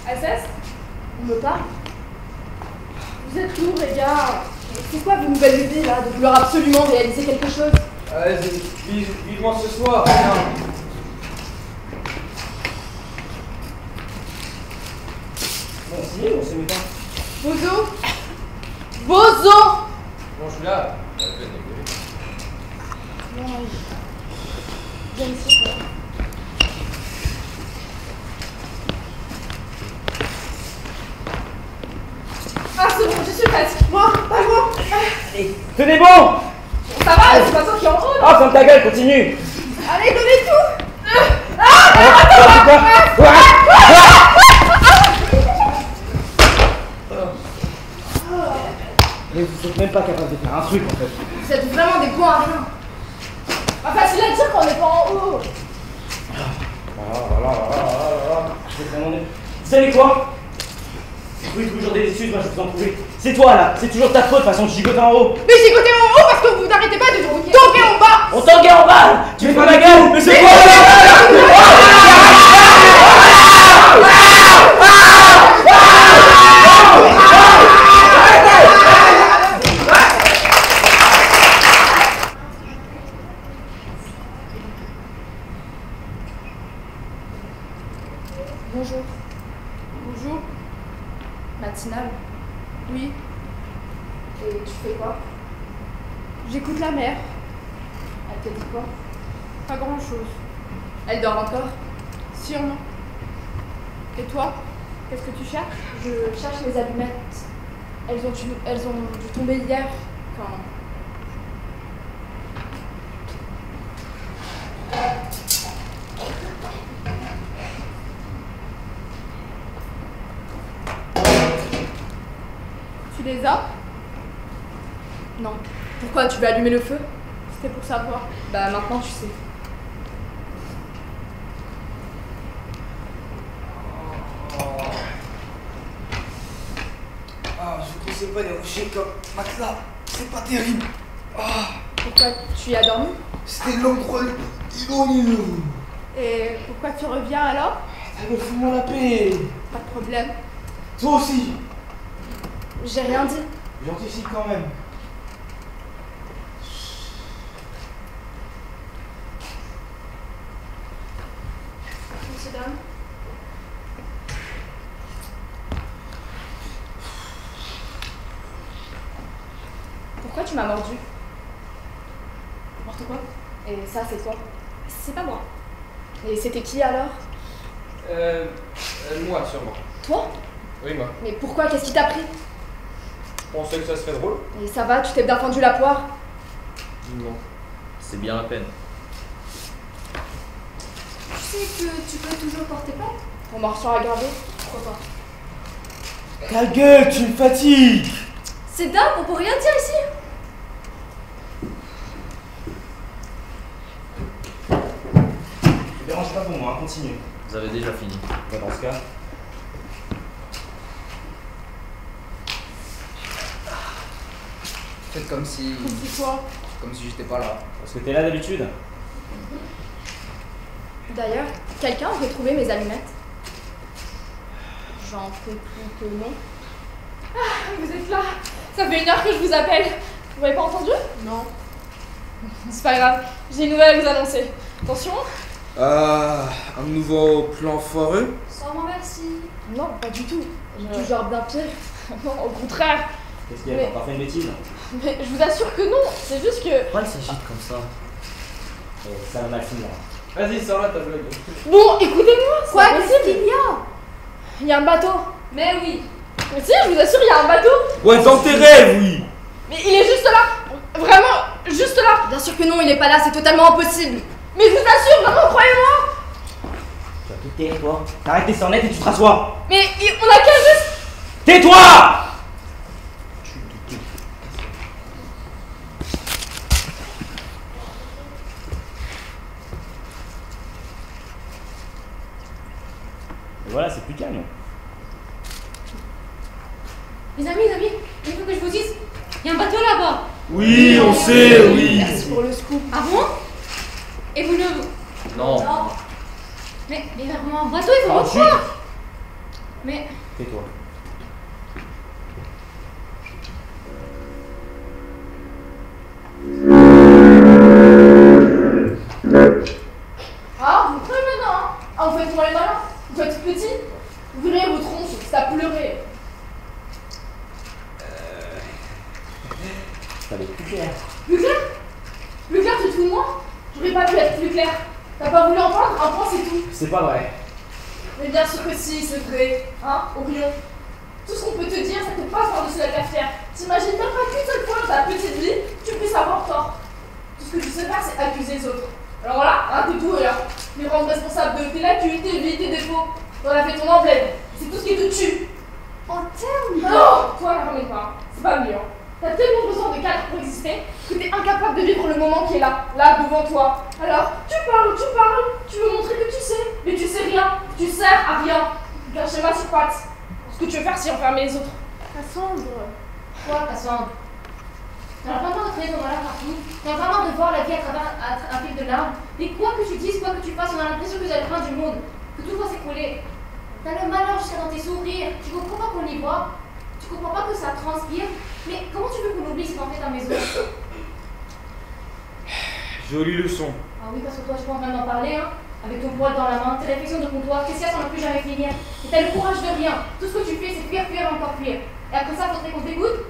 Alceste? On me parle? Vous êtes lourds, les gars. C'est quoi vos nouvelles idées là de vouloir absolument réaliser quelque chose? Allez, vivement ce soir. Viens. Bon, on s'y met pas. Bozo? Bozo! Bon, je suis là. Viens ici, toi. Ah, c'est bon, je suis presque. Moi? Pas moi! Tenez bon! Ça va, c'est pas toi qui en haut, Ah, ferme ta gueule, continue! Allez, donnez tout! Mais vous êtes même pas capable de faire un truc en fait. Vous êtes vraiment des bons à rien. Pas facile à dire quand on n'est pas en haut. C'est vraiment nul. Vous savez quoi? Oui, toujours des excuses, moi je vous en prie. C'est toi là, c'est toujours ta faute, de toute façon tu gigotes en haut. Mais j'ai côté en haut parce que vous n'arrêtez pas de tanguer en bas! On t'engueule en bas! Tu fais pas la gueule! Mais c'est quoi? Bonjour. Bonjour. Matinale. Oui, Et tu fais quoi? j'écoute la mère. Elle te dit quoi? Pas grand-chose. Elle dort encore? Sûrement. Et toi? Qu'est-ce que tu cherches? Je cherche les allumettes. Elles ont dû tomber hier quand... Tu les as? Non. Pourquoi? Tu veux allumer le feu? C'était pour savoir. Bah maintenant tu sais. Ah, je ne sais pas les rochers comme matelas. c'est pas terrible. Pourquoi tu y as dormi? C'était l'endroit le plus ignoble. Et pourquoi tu reviens alors? Ça me fout mon la paix. Pas de problème. Toi aussi. J'ai rien dit. J'anticipe quand même. Monsieur Dame. Pourquoi tu m'as mordu? N'importe quoi. Et ça, c'est quoi? C'est pas moi. Et c'était qui alors? Moi, sûrement. Toi? Oui, moi. Mais pourquoi? Qu'est-ce qui t'a pris? Je pensais que ça serait drôle. Et ça va, tu t'es bien fendu la poire? Non. C'est bien la peine. Tu sais que tu peux toujours porter plainte? Pour morsure aggravée? Pourquoi pas? Ta gueule, tu me fatigues. C'est dingue, on peut rien dire ici. Ne dérange pas pour moi, continue. Vous avez déjà fini. Bah, dans ce cas. Faites comme si. C'est quoi? Comme si j'étais pas là. Parce que t'es là d'habitude. D'ailleurs, quelqu'un aurait trouvé mes allumettes? J'en peux plus que non. Vous êtes là. Ça fait 1 heure que je vous appelle. Vous m'avez pas entendu? Non. C'est pas grave. J'ai une nouvelle à vous annoncer. Attention. Un nouveau plan foireux? Sans moi, merci. Non, pas du tout. Du genre bien pire. Non, au contraire. Qu'est-ce qu'il y a? Mais- T'as pas fait une bêtise? Mais je vous assure que non. C'est juste que. Pourquoi il s'agite comme ça? Ça m'a fini là. Vas-y, sors là ta blague. Bon, écoutez-moi. c'est Quoi? pas Qu'est-ce possible. qu'il y a? Il y a un bateau. Mais oui. Mais si, je vous assure, il y a un bateau. Ouais, dans tes rêves, oui. Mais il est juste là. Vraiment, juste là. Bien sûr que non, il est pas là, c'est totalement impossible. Mais je vous assure, vraiment, croyez-moi. Tu vas tout taire, toi. T'arrêtes tes sornettes et tu te rassois. Mais on a qu'à juste. Tais-toi! Et voilà, c'est plus calme. Les amis, il faut que je vous dise, il y a un bateau là-bas. Oui, on sait, oui. Merci pour le scoop. Ah bon? Et vous ne... Non. Non. Mais vraiment, un bateau, il faut Ah, me chut. croire. Mais... Tais-toi. Ah, vous pleurez maintenant, hein. Ah, vous faites pour les malins. Vous faites petit. Vous verrez vos tronches, c'est à pleurer. T'avais plus clair. Plus clair? Plus clair, tu te fous de moi? J'aurais pas pu être plus clair. T'as pas voulu entendre? Un point, c'est tout. C'est pas vrai. Mais bien sûr que si, c'est vrai. Hein, Orion? Tout ce qu'on peut te dire, ça te passe par-dessus la cafetière. T'imagines même pas qu'une seule fois dans ta petite vie, tu puisses avoir tort. Tout ce que tu sais faire, c'est accuser les autres. Alors voilà, hein, t'es tout et là. Les rendre responsables de tes lacunes, tes vies, tes défauts. T'en as fait ton emblème. C'est tout ce qui te tue. En termes. Non, toi, la ramène pas. C'est pas mieux. Hein. T'as tellement besoin de cadre pour exister que t'es incapable de vivre le moment qui est là, devant toi. Alors, tu parles, tu veux montrer que tu sais, mais tu sais rien, tu sers à rien. Qu'un schéma sur pattes. Ce que tu veux faire, c'est enfermer les autres. Cassandre. Quoi, Cassandre? T'en as pas marre de traîner ton malin partout. T'en as pas marre de voir la vie à travers un fil de larmes. Mais quoi que tu dises, quoi que tu fasses, on a l'impression que c'est la fin du monde. Que tout va s'écrouler. T'as le malheur jusqu'à dans tes sourires. Tu comprends pas qu'on y voit. Tu comprends pas que ça transpire. Mais comment tu veux qu'on oublie ce qu'on fait ta maison? Jolie leçon. Ah oui, parce que toi, je suis pas en train d'en parler, hein. Avec ton poil dans la main, tes réflexions de comptoir, qu'est-ce qu'il y a, ça ne peut jamais finir. Et t'as le courage de rien. Tout ce que tu fais, c'est fuir, fuir et encore fuir. Et après ça, faudrait qu'on t'écoute.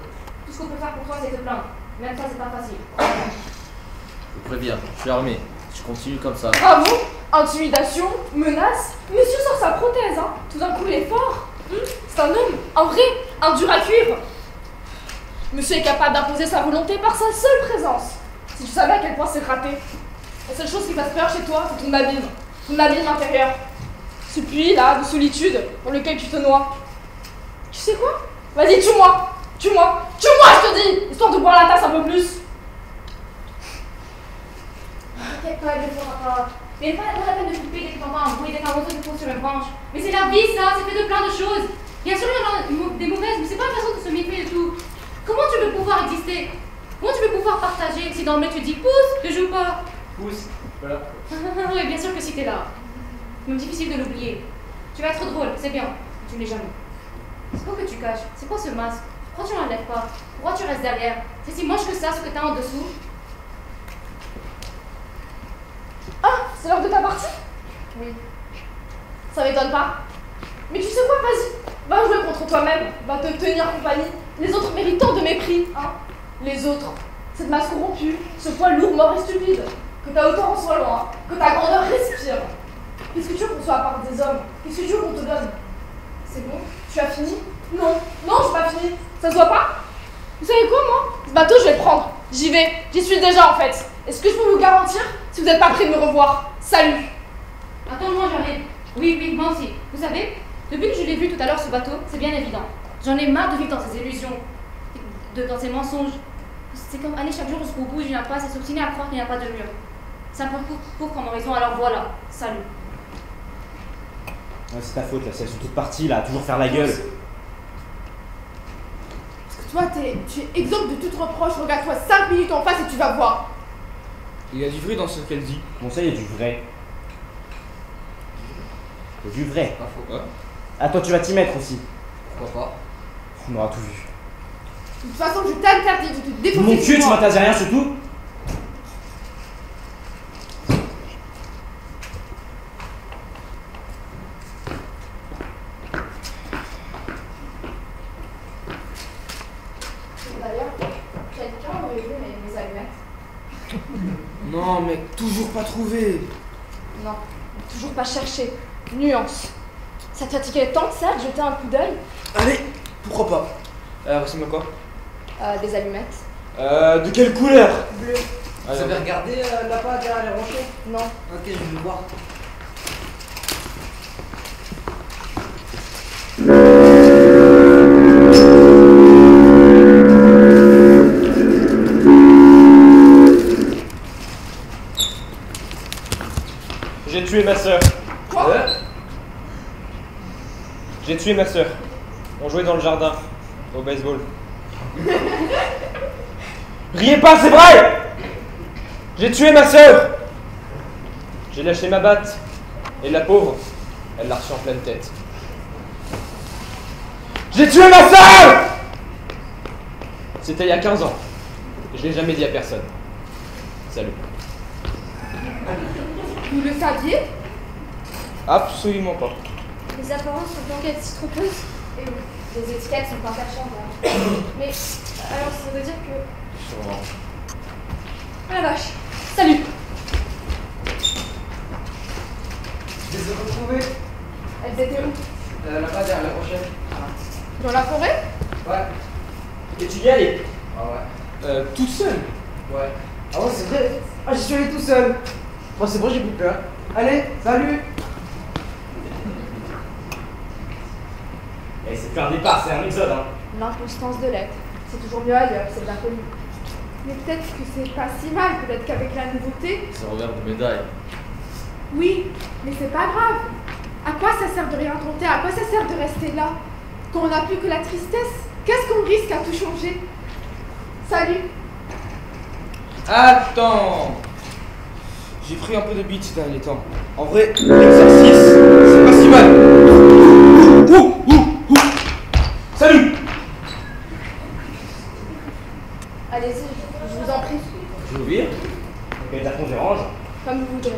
Tout ce qu'on peut faire pour toi, c'est te plaindre. Même ça, c'est pas facile. Je vous préviens, je suis armé. Si je continue comme ça. Bravo, intimidation, menace. Monsieur sort sa prothèse, hein. Tout d'un coup, il est fort. C'est un homme, un vrai, un dur à cuire. Monsieur est capable d'imposer sa volonté par sa seule présence. Si tu savais à quel point c'est raté. La seule chose qui fasse peur chez toi, c'est ton abîme intérieur. Ce puits là de solitude dans lequel tu te noies. Tu sais quoi? Vas-y, tue-moi, je te dis, histoire de boire la tasse un peu plus. T'inquiète pas, il le fera pas. Mais pas la peine de couper dès que t'entends un bruit, dès qu'un morceau de peau sur une branche. Mais c'est la vie, ça, c'est fait de plein de choses. Bien sûr, il y en a des mauvaises, mais c'est pas une façon de se méfier de tout. Comment tu veux pouvoir exister? Comment tu peux pouvoir partager si d'emblée tu dis pousse, je joue pas? Pousse, voilà. Oui, bien sûr que si t'es là. C'est même difficile de l'oublier. Tu vas être drôle, c'est bien. Tu ne l'es jamais. C'est quoi que tu caches? C'est quoi ce masque? Pourquoi tu l'enlèves pas? Pourquoi tu restes derrière? C'est si moche que ça, ce que t'as en dessous? Ah, c'est l'heure de ta partie? Oui. Ça m'étonne pas. Mais tu sais quoi, vas-y, va jouer contre toi-même, va te tenir compagnie. Les autres méritent tant de mépris, hein. Les autres, cette masse corrompue, ce poids lourd, mort et stupide, que ta hauteur en soit loin, que ta grandeur respire. Qu'est-ce que tu veux qu'on soit à part des hommes? Qu'est-ce que tu veux qu'on te donne? C'est bon? Tu as fini? Non, non, j'ai pas fini. Ça se voit pas? Vous savez quoi, moi? Ce bateau, je vais le prendre. J'y vais. J'y suis déjà, en fait. Est-ce que je peux vous garantir si vous n'êtes pas prêts de me revoir? Salut! Attends-moi, j'arrive. Oui, oui, moi aussi. Vous savez, depuis que je l'ai vu tout à l'heure, ce bateau, c'est bien évident. J'en ai marre de vivre dans ces illusions, dans ces mensonges. C'est comme aller chaque jour jusqu'au bout d'une impasse et s'obstiner à croire qu'il n'y a pas de mur. C'est un peu court comme horizon, alors voilà. Salut. Ouais, c'est ta faute là, elles sont toutes parties là, à toujours faire la gueule. Parce que toi, tu es exempt de toute reproche. Regarde-toi 5 minutes en face et tu vas voir. Il y a du vrai dans ce qu'elle dit. Bon, ça, il y a du vrai. Il y a du vrai. Pas faux, hein? Ah, toi, tu vas t'y mettre aussi. Pourquoi pas? On aura tout vu. De toute façon, je t'interdis de te défoncer. Mon cul, sur tu moi. m'interdis rien surtout. D'ailleurs, quelqu'un aurait vu mes allumettes? Non, mec, toujours pas trouvé. Non, toujours pas cherché. Nuance. Ça te fatiguait tant que ça de jeter un coup d'œil? Allez, pourquoi pas? Ressemble à quoi? Des allumettes. De quelle couleur? Bleu. Vous avez regardé là-bas derrière les rochers? Non. Ok, je vais le voir. J'ai tué ma sœur. Quoi? J'ai tué ma sœur. On jouait dans le jardin, au baseball. Riez pas, c'est vrai! J'ai tué ma sœur! J'ai lâché ma batte. Et la pauvre, elle l'a reçue en pleine tête. J'ai tué ma sœur! C'était il y a 15 ans. Et je l'ai jamais dit à personne. Salut. Vous le saviez? Absolument pas. Les apparences sont donc si trompeuses. Et oui, les étiquettes sont pas cachantes. Mais alors ça veut dire que... Sûrement. Ah la vache. Salut. Je les ai retrouvés Elles étaient où? là-bas derrière les rochers. Dans la forêt? Ouais. Et tu y allais? Ah ouais. Tout seul? Ouais. Ah ouais, c'est vrai. Ah, j'y suis allé tout seul. Moi, c'est bon, j'ai plus peur. Allez, salut. Eh, c'est plus un départ, c'est un exode, hein. L'inconstance de l'être. C'est toujours mieux ailleurs, c'est bien connu. Mais peut-être que c'est pas si mal, peut-être qu'avec la nouveauté. C'est un revers de médaille. Oui, mais c'est pas grave. À quoi ça sert de rien tenter? À quoi ça sert de rester là? Quand on n'a plus que la tristesse, qu'est-ce qu'on risque à tout changer? Salut. Attends! J'ai pris un peu de beat ces derniers temps. En vrai, l'exercice, c'est pas si mal. Ouh! Salut! Allez-y, je vous en prie. Je vais ouvrir. Ok, t'as qu'on range. Comme vous voudrez.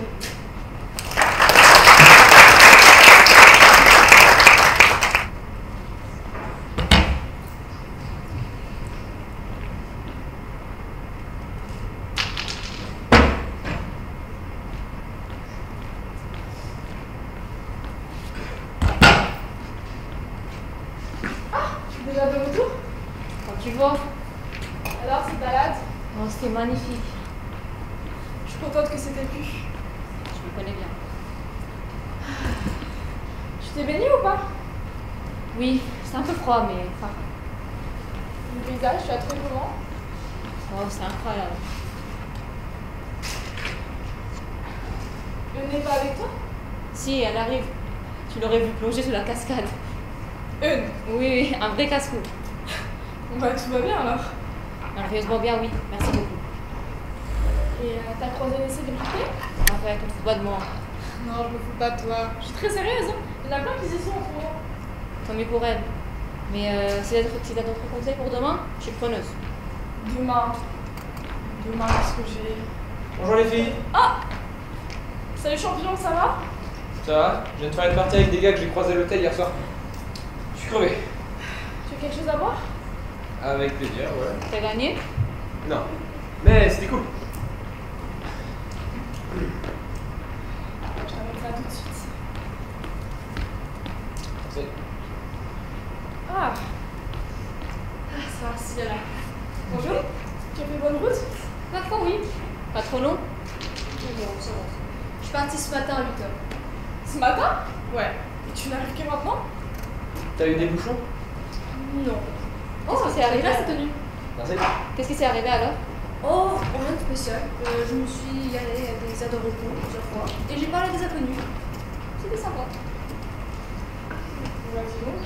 Déjà de retour? Quand tu vois, Alors, cette balade? oh, c'était magnifique. Je suis contente que c'était plus. Je me connais bien. Tu t'es baignée ou pas? Oui, c'est un peu froid, mais enfin. Le paysage, tu as trouvé comment? Oh, c'est incroyable. Le n'est pas avec toi? Si, elle arrive. Tu l'aurais vu plonger sous la cascade. Une. Oui, oui, un vrai casse-cou. Bon bah tout va bien alors. Malheureusement bien, oui. Merci beaucoup. Et t'as croisé les célébrités? Enfin, tu te fous pas de moi. Non, je me fous pas de toi. Je suis très sérieuse, hein. Il y en a plein qui y sont en ce moment. Tant mieux pour elle. Mais si t'as d'autres conseils pour demain, je suis preneuse. Demain, qu'est-ce que j'ai? Bonjour les filles. Ah! Salut champion, ça va? Ça va? Je viens de faire une partie avec des gars que j'ai croisés à l'hôtel hier soir. Je suis crevé. Tu veux quelque chose à boire? Avec plaisir, ouais. T'as gagné? Non. Mais c'était cool. Je t'amène ça tout de suite. Merci. Ah, ça va, si là. Bonjour, tu as fait bonne route? Ma foi, oui. Pas trop long? Bon, ça va. Je suis partie ce matin à 8h. Ce matin? Ouais. Et tu n'arrives que maintenant? T'as eu des bouchons? Non. Qu'est-ce qui s'est arrivé là, cette tenue? Merci. Qu'est-ce qui s'est arrivé alors? Oh, rien de spécial. Je me suis allée à des aires de repos plusieurs fois et j'ai parlé à des inconnus. C'était sympa. Ouais, dis donc.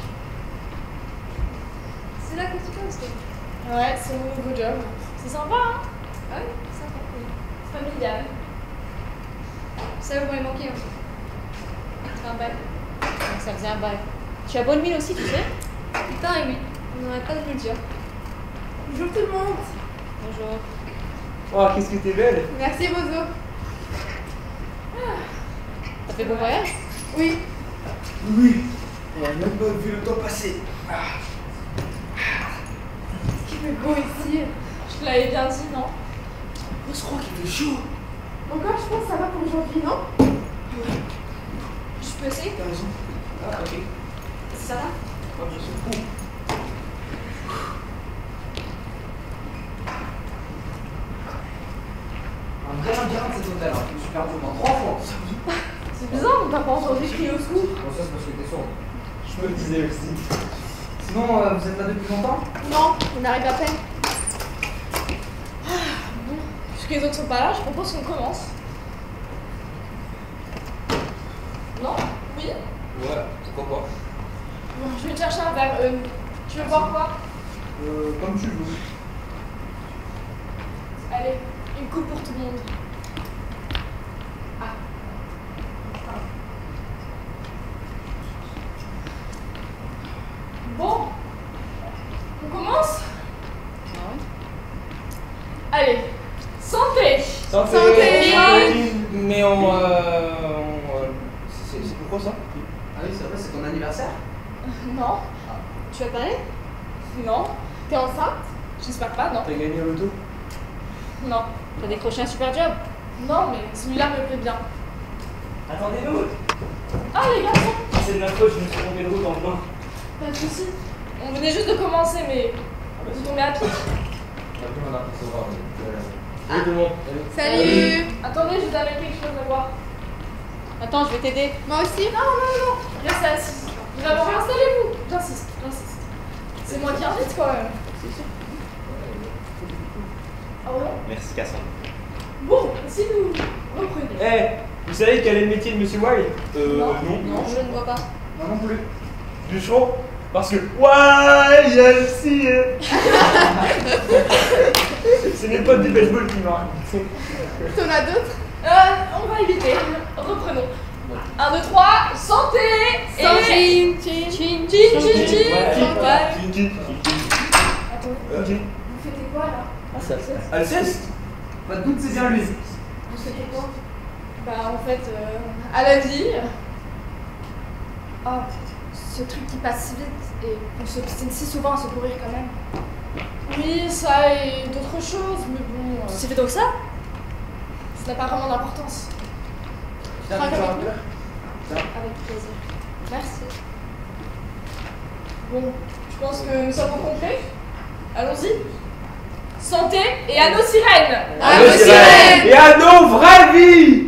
C'est là que tu penses, toi. Ouais, c'est mon nouveau job. C'est sympa, hein? Ah oui, sympa. Oui. Familial. Ça vous m'avez manqué. Hein. C'est un bail. Donc ça faisait un bail. Tu as bonne mine aussi, tu sais? Putain, et oui, on n'aurait pas de me le dire. Bonjour tout le monde. Bonjour. Oh, qu'est-ce que t'es belle. Merci Bozo. T'as fait bon voyage? Oui. Oui, on a même pas vu le temps passer. Il fait beau ici. Je te l'avais bien dit, non? On se croit qu'il fait chaud. Encore, je pense que ça va pour aujourd'hui, non? Je peux essayer? T'as raison. Ah, ok. Ça va? Oh, je suis fou. Un vrai labyrinthe cet hôtel, hein. Je me suis perdu au moins 3 fois. C'est bizarre, on t'a pas entendu crier au secours. Bon, ça c'est parce que t'es sourd. Je me le disais aussi. Sinon, vous êtes là depuis longtemps? Non, on arrive à peine. Puisque les autres sont pas là, je propose qu'on commence. Non? Oui? Ouais, pourquoi pas. Bon, je vais te chercher un verre. Tu veux boire quoi? Comme tu veux. Allez, une coupe pour tout le monde. Bon, on commence? Allez, santé! Santé. Mais c'est pourquoi ça? Ah oui, c'est vrai, c'est ton anniversaire? Non. Tu vas parler? Non. T'es enceinte? J'espère pas, non. T'as gagné au loto? Non. T'as décroché un super job? Non, mais celui-là me plaît bien. Attendez-nous. Ah, les garçons! C'est de ma faute, je me suis trompé de route en venant. Pas de soucis. On venait juste de commencer, mais vous tombez à pic. On a pris ça voir. Salut tout le monde. Salut. Attendez, je vous amène quelque chose à boire. Attends, je vais t'aider. Moi aussi. Non. Restez assis. Vraiment, installez-vous. J'insiste. C'est moi qui invite quand même. Ah ouais? Merci Cassandre. Bon, si nous reprenez. Eh, vous savez quel est le métier de Monsieur Wilde? Non. Non, je ne vois pas. Moi non plus. Bûcheron? Parce que ouais, il y a le cire. C'est mes potes du baseball qui m'ont raconté. T'en as d'autres? On va éviter. Reprenons. 1, 2, 3, santé! Santé. Chin, chin, chin, chin, chin. Ouais. Attends, vous fêtez quoi là? Ah, ça. Alceste? Pas de doute, c'est bien lui. Vous fêtez quoi? Bah, en fait, à la vie. Oh, ce truc qui passe si vite et qu'on s'obstine si souvent à se courir quand même. Oui, ça et d'autres choses, mais bon. Tu fais donc ça? Ça n'a pas vraiment d'importance. Tiens, Avec tu vas nous. un peu. Tiens. Avec plaisir. Merci. Bon, je pense que nous sommes au complet. Allons-y. Santé et à nos sirènes! À nos sirènes. Et à nos vraies vies.